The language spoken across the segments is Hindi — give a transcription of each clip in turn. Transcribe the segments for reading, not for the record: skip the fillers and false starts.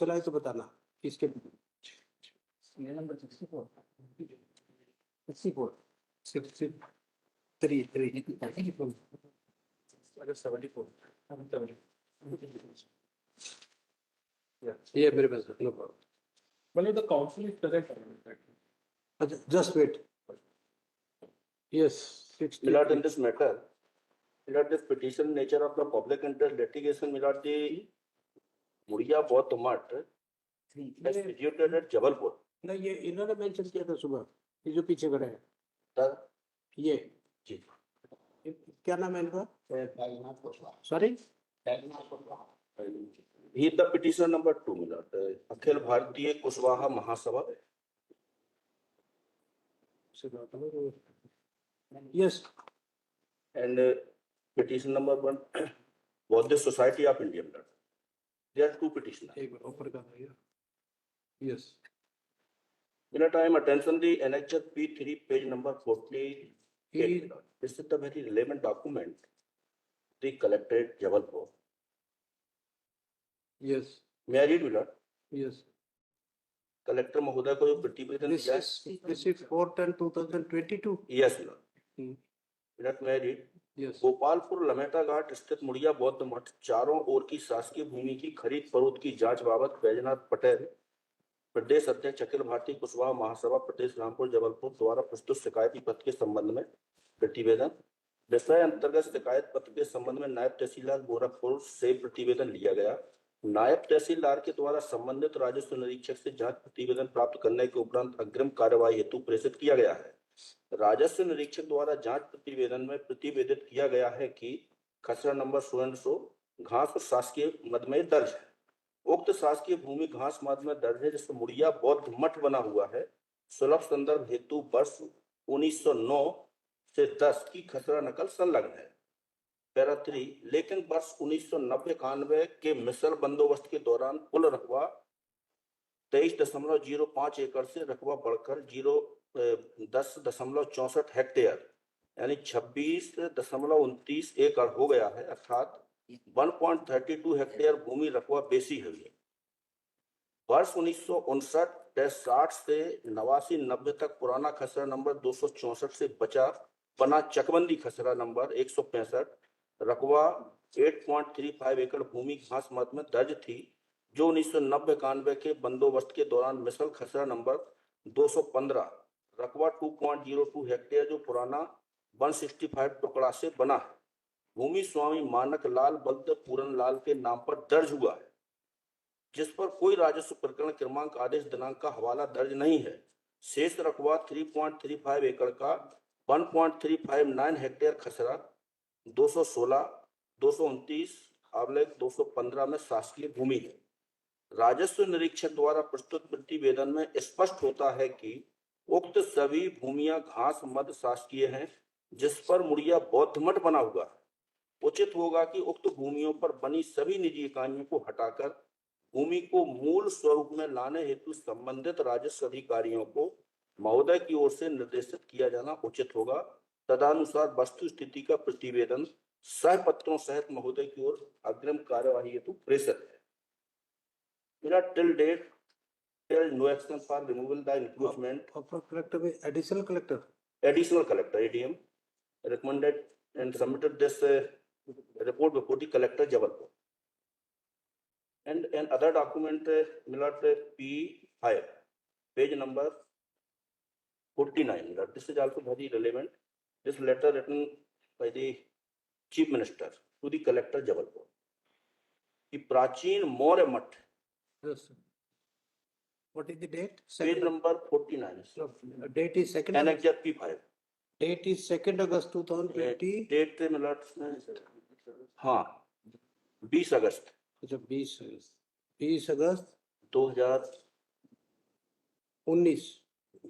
चला है तो बताना किसके नंबर 64 3 ये मेरे पास no problem Well, the council is correct. अच्छा just wait yes Milord, in this matter, Milord, this petition nature of the public interest litigation, Milord, the Muria Bauth Mutt has situated at Jabalpur. नहीं ये इन्होंने मेंशन किया था सुबह ये जो पीछे खड़ा है Sir, ये जी क्या नाम है इनका sorry he is the petitioner number 2, Milord. Akhil Bharatiya Kushwaha Mahasabha. Yes And petition number 1 was the Society of India, Milord. There are two petitioners. एक बार ऊपर कर भैया yes Milord, I am attention the NHS P3 page number 48. Milord. This is the very relevant document. The collected Jabalpur. Yes May I read, Milord? Yes collector महोदय को जो प्रतिवेदन दिस दिया है. Is 4/10/2022 Yes, Milord. Milord, may I read? Yes Gopalpur Lameta Ghat स्थित मुड़िया बौद्ध मठ चारों ओर की शासकीय भूमि की खरीद फरोख्त की जांच बाबत बैजनाथ पटेल प्रदेश अध्यक्ष अखिल भारतीय कुशवाहा महासभा प्रदेश रामपुर जबलपुर द्वारा प्रस्तुत शिकायती पत्र के संबंध में प्रतिवेदन विषय अंतर्गत शिकायत पत्र के संबंध में नायब तहसीलदार गोरखपुर से प्रतिवेदन लिया गया. नायब तहसीलदार के द्वारा संबंधित राजस्व निरीक्षक से जांच प्रतिवेदन प्राप्त करने के उपरांत अग्रिम कार्यवाही हेतु प्रेषित किया गया है. राजस्व निरीक्षक द्वारा जांच प्रतिवेदन में प्रतिवेदित किया गया है कि खसरा नंबर 1600 घास और शासकीय मद में दर्ज है. उक्त शासकीय भूमि घास मद में दर्ज है जिसमें मुड़िया बौद्ध मठ बना हुआ है. सुलभ संदर्भ हेतु वर्ष 1909 से 10 की खसरा नकल संलग्न है. पैरा 3 लेकिन वर्ष 1990-91 के मिसल बंदोबस्त के दौरान कुल रकबा 23.05 एकड़ से रकबा बढ़कर 10.64 हेक्टेयर यानी 26.29 एकड़ हो गया है. अर्थात 1.32 हेक्टेयर भूमि रकबा बेसी हुई है. वर्ष 1959-60 से 89-90 तक पुराना खसरा नंबर 264 से बना चकबंदी खसरा नंबर 165 रकबा 8.35 एकड़ भूमि घास मद में दर्ज थी जो 1990-91 के बंदोबस्त के दौरान मिसल खसरा नंबर 215 रकबा 2.02 हेक्टेयर जो पुराना 165 टुकड़ा से बना है. भूमि स्वामी मानक लाल बल्द पूरन लाल के नाम पर दर्ज हुआ है जिस पर कोई राजस्व प्रकरण क्रमांक आदेश दिनांक का हवाला दर्ज नहीं है. शेष रकबा 3.35 एकड़ का 1.359 हेक्टेयर खसरा 216/229/215 में शासकीय भूमि है. राजस्व निरीक्षक द्वारा प्रस्तुत प्रतिवेदन में स्पष्ट होता है कि उक्त सभी भूमियां घास मद शासकीय हैं जिस पर मुड़िया बौद्ध मठ बना हुआ है. उचित होगा कि उक्त भूमियों पर बनी सभी निजी इकाइयों को हटाकर भूमि को मूल स्वरूप में लाने हेतु संबंधित राजस्व अधिकारियों को महोदय की ओर से निर्देशित किया जाना उचित होगा. तदनुसार वस्तु स्थिति का प्रतिवेदन सहपत्रों सहित महोदय की ओर अग्रिम कार्यवाही हेतु प्रेषित है. Till date no action for removal the encroachment. Upper collector में additional collector ADM recommended and submitted this report before the collector Jabalpur. And other document Milord P5 page number 49. Milord, this is also very relevant. This letter written by the Chief Minister to the collector Jabalpur. The प्राचीन मौर्य मठ. Yes. What is the date? Page number 49. No, date is 2nd. Annexure P5. Date is 2nd August 2020. Date Milord हाँ 20 अगस्त. अच्छा 20 अगस्त 2019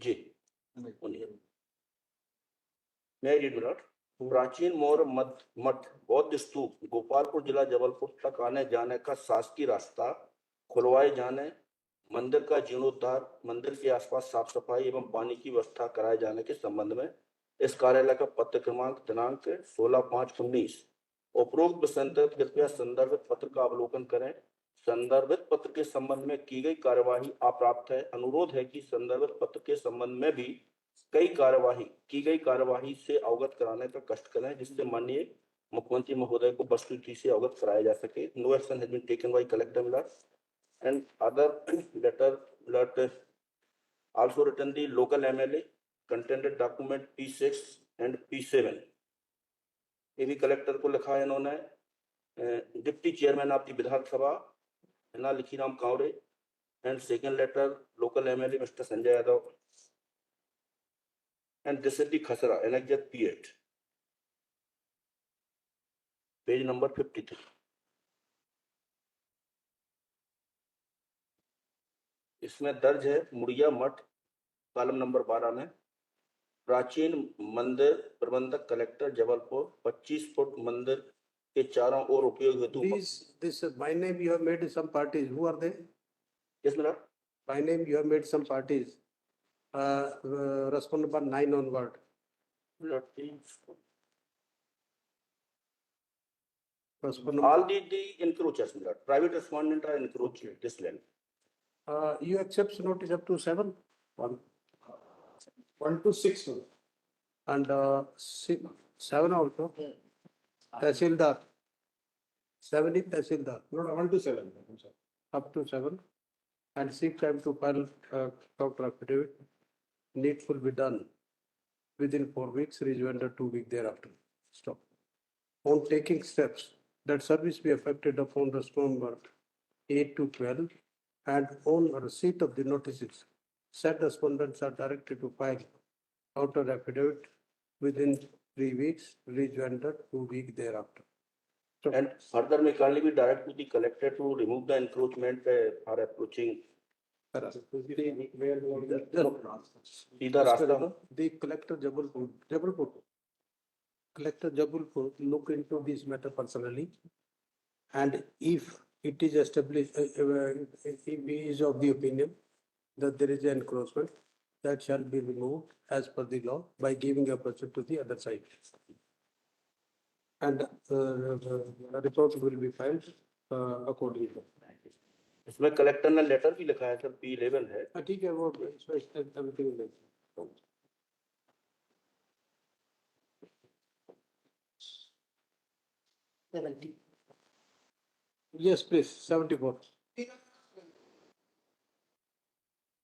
जी 19. मैं रीड मिनट. प्राचीन मौर्य मठ बौद्ध स्तूप गोपालपुर जिला जबलपुर तक आने जाने का शासकीय रास्ता खुलवाए जाने, मंदिर का जीर्णोद्धार, मंदिर के आसपास साफ सफाई एवं पानी की व्यवस्था कराए जाने के संबंध में इस कार्यालय का पत्र क्रमांक दिनांक 16/5/19 उपरोक्त विषयांतर्गत कृपया संदर्भित पत्र का अवलोकन करें. संदर्भित पत्र के संबंध में की गई कार्यवाही अप्राप्त है। अनुरोध है कि संदर्भित पत्र के संबंध में भी की गई कार्यवाही से अवगत कराने का कष्ट करें, जिससे माननीय मुख्यमंत्री महोदय को वस्तुस्थिति से अवगत कराया जा सके। No action has been taken by collector Miller and other letter also written the local MLA contained document P6 and P7। ये भी कलेक्टर को लिखा है इन्होंने। Deputy chairman of the Vidhan Sabha ना Likhiram Kaware and second letter local MLA mister Sanjay Yadav and this is the khasra annexure P8 page number 53। इसमें दर्ज है मुड़िया मठ कॉलम नंबर 12 में प्राचीन मंदिर प्रबंधक कलेक्टर जबलपुर 25 फुट मंदिर के चारों ओर उपयोग हेतु This by name you have made some parties. Who are they? yes madam By name you have made some parties. Respond number 9 onward. Respond number. all the encroachers madam private respondent are encroaching this land You accept notice up to 7? 1 to 6. And 7 also. Tahsildar. 7 is Tahsildar. No, 1 to 7. I'm sorry. Up to 7. And 6 time to file counter affidavit. Needful be done within 4 weeks, rejoinder 2 weeks thereafter. Stop. On taking steps that service be effected upon respondent number 8 to 12 and on receipt of the notices, said respondents are directed to file counter affidavit within 3 weeks, rejoinder 2 weeks thereafter. So, and further may kindly be direct to the collector to remove the encroachment for approaching सीधा रास्ता the collector Jabalpur, collector Jabalpur look into this matter personally, and if it is established, if he is of the opinion that there is an encroachment, that shall be removed as per the law by giving a person to the other side. And the report will be filed accordingly. इसमें कलेक्टर ने लेटर भी लिखा है सर P11 है ठीक है वो everything. Yes, please, 74.